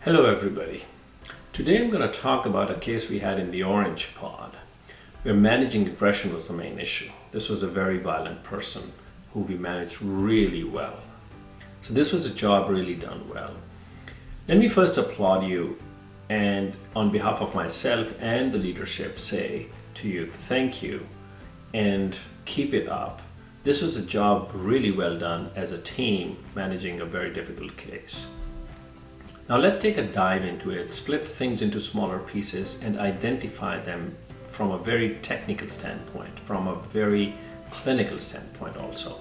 Hello, everybody. Today I'm going to talk about a case we had in the Orange Pod where managing aggression was the main issue. This was a very violent person who we managed really well. So, this was a job really done well. Let me first applaud you and, on behalf of myself and the leadership, say to you thank you and keep it up. This was a job really well done as a team managing a very difficult case. Now let's take a dive into it, split things into smaller pieces and identify them from a very technical standpoint, from a very clinical standpoint also,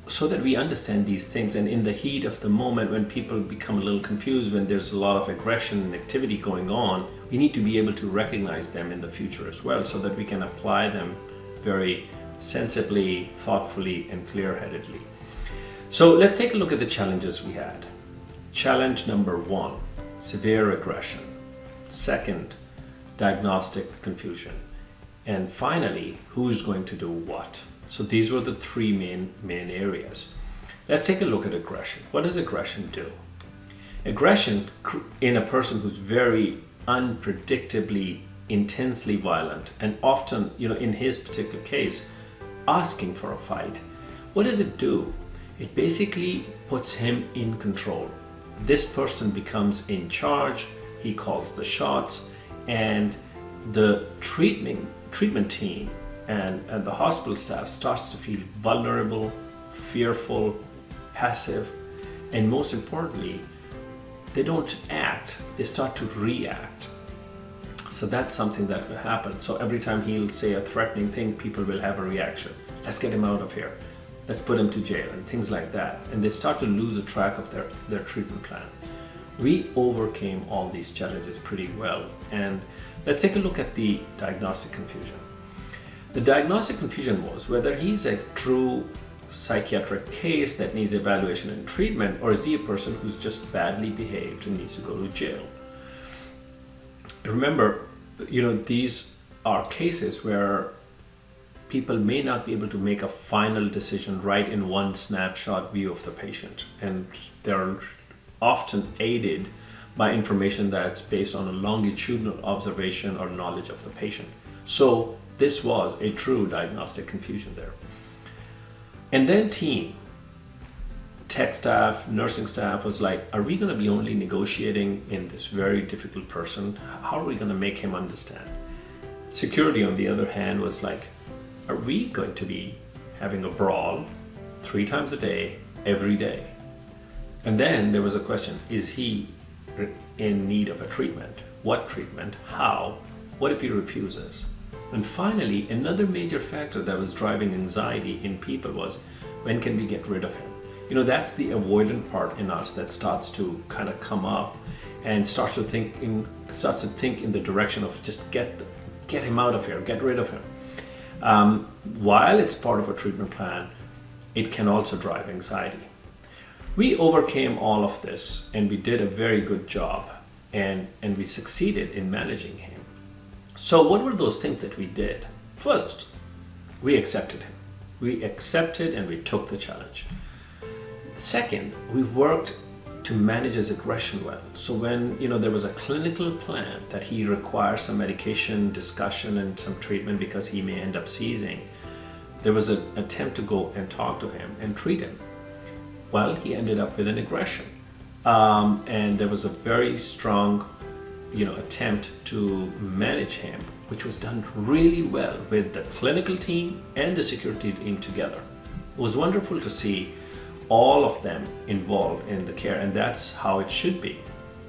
so that we understand these things. And in the heat of the moment, when people become a little confused, when there's a lot of aggression and activity going on, we need to be able to recognize them in the future as well, so that we can apply them very sensibly, thoughtfully, and clear-headedly. So let's take a look at the challenges we had. Challenge number 1, severe aggression. Second, diagnostic confusion. And finally, who's going to do what? So these were the three main areas. Let's take a look at aggression. What does aggression do? Aggression in a person who's very unpredictably, intensely violent, and often, in his particular case, asking for a fight. What does it do? It basically puts him in control. This person becomes in charge, he calls the shots, and the treatment team and the hospital staff starts to feel vulnerable, fearful, passive, and most importantly, they don't act, they start to react. So that's something that will happen. So every time he'll say a threatening thing, people will have a reaction. Let's get him out of here. Let's put him to jail and things like that. And they start to lose a track of their treatment plan. We overcame all these challenges pretty well. And let's take a look at the diagnostic confusion. The diagnostic confusion was whether he's a true psychiatric case that needs evaluation and treatment, or is he a person who's just badly behaved and needs to go to jail. Remember, these are cases where people may not be able to make a final decision right in one snapshot view of the patient, and they're often aided by information that's based on a longitudinal observation or knowledge of the patient. So this was a true diagnostic confusion there. And then team, tech staff, nursing staff was like, are we going to be only negotiating in this very difficult person? How are we going to make him understand? Security, on the other hand, was like, are we going to be having a brawl 3 times a day, every day? And then there was a question, is he in need of a treatment? What treatment? How? What if he refuses? And finally, another major factor that was driving anxiety in people was, when can we get rid of him? That's the avoidant part in us that starts to kind of come up and starts to think in the direction of just get him out of here, get rid of him. While it's part of a treatment plan, it can also drive anxiety. We overcame all of this and we did a very good job, and we succeeded in managing him. So what were those things that we did? First, we accepted him. We accepted and we took the challenge. Second, we worked to manage his aggression well. So when there was a clinical plan that he requires some medication, discussion, and some treatment because he may end up seizing, there was an attempt to go and talk to him and treat him. Well, he ended up with an aggression, and there was a very strong, attempt to manage him, which was done really well with the clinical team and the security team together. It was wonderful to see all of them involved in the care, and that's how it should be.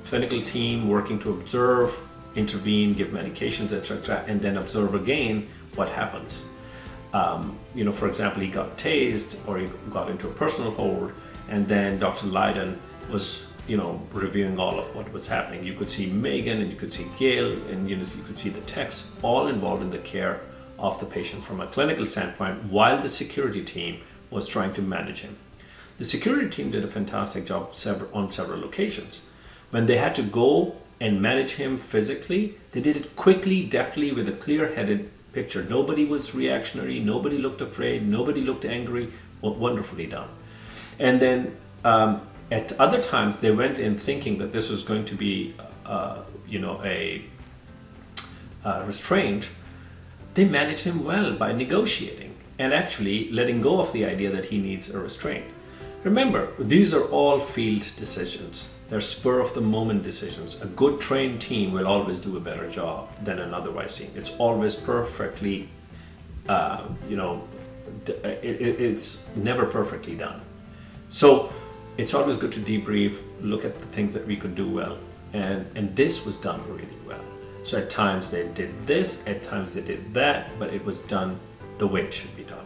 Clinical team working to observe, intervene, give medications, etc., and then observe again what happens. For example, he got tased or he got into a personal hold, and then Dr. Lydon was reviewing all of what was happening. You could see Megan and you could see Gail and you could see the techs all involved in the care of the patient from a clinical standpoint, while the security team was trying to manage him. The security team did a fantastic job on several occasions. When they had to go and manage him physically, they did it quickly, deftly, with a clear-headed picture. Nobody was reactionary, nobody looked afraid, nobody looked angry. Wonderfully done. And then At other times, they went in thinking that this was going to be, a restraint. They managed him well by negotiating and actually letting go of the idea that he needs a restraint. Remember, these are all field decisions. They're spur of the moment decisions. A good trained team will always do a better job than an otherwise team. It's always perfectly, it's never perfectly done. So it's always good to debrief, look at the things that we could do well. And this was done really well. So at times they did this, at times they did that, but it was done the way it should be done.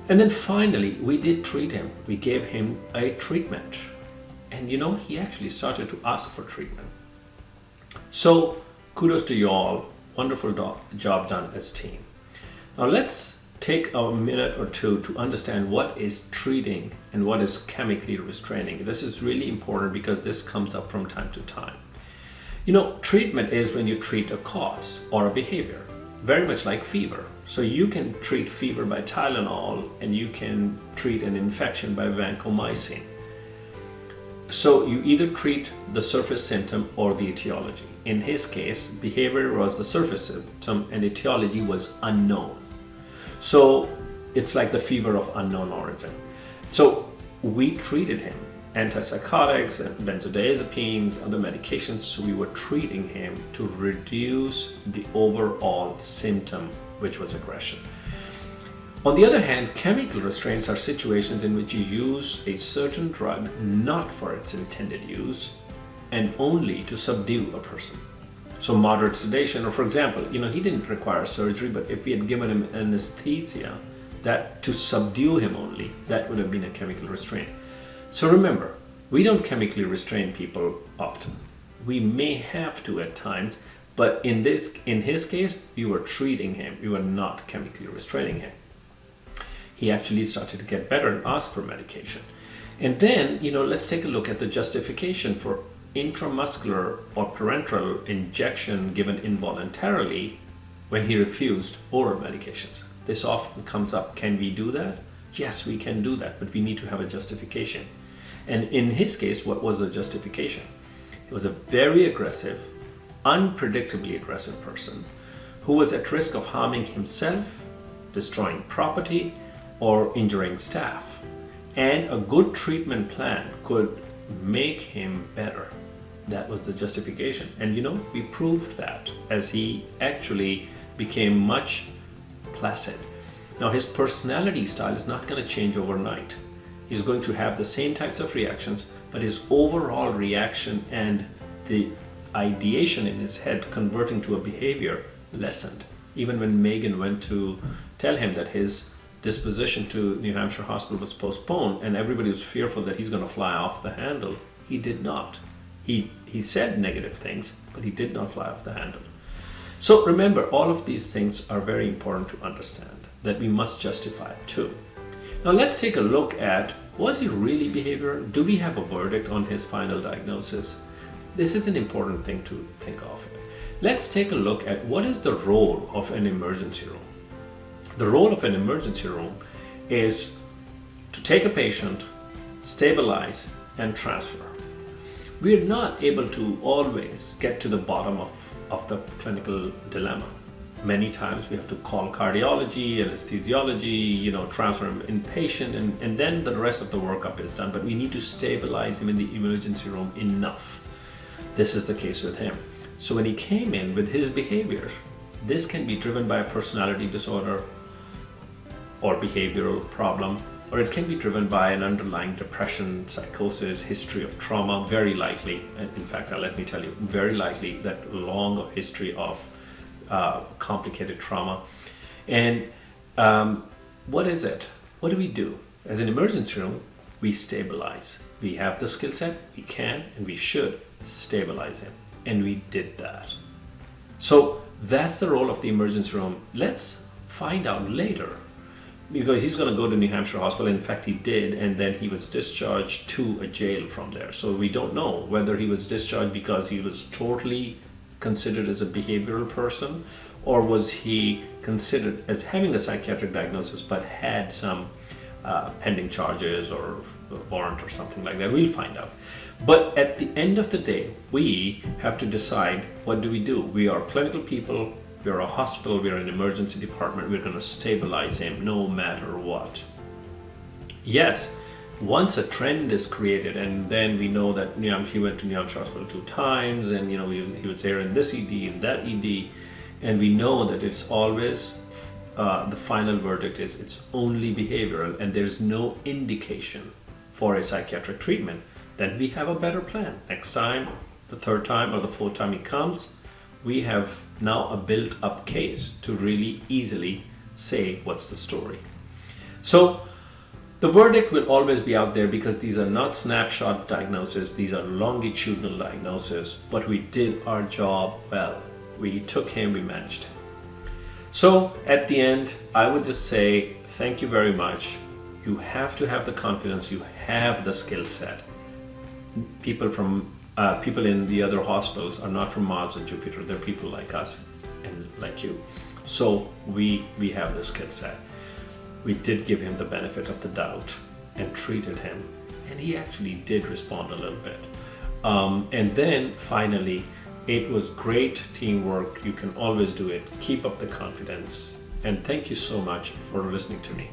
And then finally, we did treat him. We gave him a treatment. And he actually started to ask for treatment. So kudos to you all. Wonderful job done as a team. Now let's take a minute or two to understand what is treating and what is chemically restraining. This is really important because this comes up from time to time. Treatment is when you treat a cause or a behavior, very much like fever. So you can treat fever by Tylenol and you can treat an infection by vancomycin. So you either treat the surface symptom or the etiology. In his case, behavior was the surface symptom and etiology was unknown. So it's like the fever of unknown origin. So we treated him. Antipsychotics and benzodiazepines, other medications, so we were treating him to reduce the overall symptom, which was aggression. On the other hand, chemical restraints are situations in which you use a certain drug not for its intended use and only to subdue a person. So moderate sedation, or for example, he didn't require surgery, but if we had given him anesthesia that to subdue him only, that would have been a chemical restraint. So remember, we don't chemically restrain people often. We may have to at times, but in his case, we were treating him. We were not chemically restraining him. He actually started to get better and ask for medication. And then, let's take a look at the justification for intramuscular or parenteral injection given involuntarily when he refused oral medications. This often comes up. Can we do that? Yes, we can do that, but we need to have a justification. And in his case, what was the justification? He was a very aggressive, unpredictably aggressive person who was at risk of harming himself, destroying property, or injuring staff. And a good treatment plan could make him better. That was the justification. And we proved that as he actually became much placid. Now his personality style is not going to change overnight. He's going to have the same types of reactions, but his overall reaction and the ideation in his head converting to a behavior lessened. Even when Megan went to tell him that his disposition to New Hampshire Hospital was postponed and everybody was fearful that he's going to fly off the handle, he did not. He said negative things, but he did not fly off the handle. So remember, all of these things are very important to understand, that we must justify it too. Now let's take a look at, was he really behavioral? Do we have a verdict on his final diagnosis? This is an important thing to think of. Let's take a look at what is the role of an emergency room. The role of an emergency room is to take a patient, stabilize, and transfer. We are not able to always get to the bottom of the clinical dilemma. Many times we have to call cardiology, anesthesiology, transfer him inpatient, and then the rest of the workup is done. But we need to stabilize him in the emergency room enough. This is the case with him. So when he came in with his behavior, this can be driven by a personality disorder or behavioral problem, or it can be driven by an underlying depression, psychosis, history of trauma, very likely. And in fact, let me tell you, very likely that long history of complicated trauma. And what is it? What do we do? As an emergency room, we stabilize. We have the skill set, we can and we should stabilize him. And we did that. So that's the role of the emergency room. Let's find out later, because he's going to go to New Hampshire Hospital. In fact, he did, and then he was discharged to a jail from there. So we don't know whether he was discharged because he was totally considered as a behavioral person, or was he considered as having a psychiatric diagnosis but had some pending charges or a warrant or something like that. We'll find out. But at the end of the day, we have to decide, what do? We are clinical people, we are a hospital, we are an emergency department, we're going to stabilize him no matter what. Yes, once a trend is created, and then we know that he went to New Hampshire Hospital 2 times, and he was there in this ED, in that ED, and we know that it's always the final verdict is it's only behavioral, and there's no indication for a psychiatric treatment. Then we have a better plan. Next time, the third time or the fourth time he comes, we have now a built-up case to really easily say what's the story. So the verdict will always be out there, because these are not snapshot diagnoses, these are longitudinal diagnoses, but we did our job well. We took him, we managed him. So at the end, I would just say thank you very much. You have to have the confidence, you have the skill set. People in the other hospitals are not from Mars or Jupiter, they're people like us and like you. So we have the skill set. We did give him the benefit of the doubt and treated him, and he actually did respond a little bit. And then finally, it was great teamwork. You can always do it. Keep up the confidence. And thank you so much for listening to me.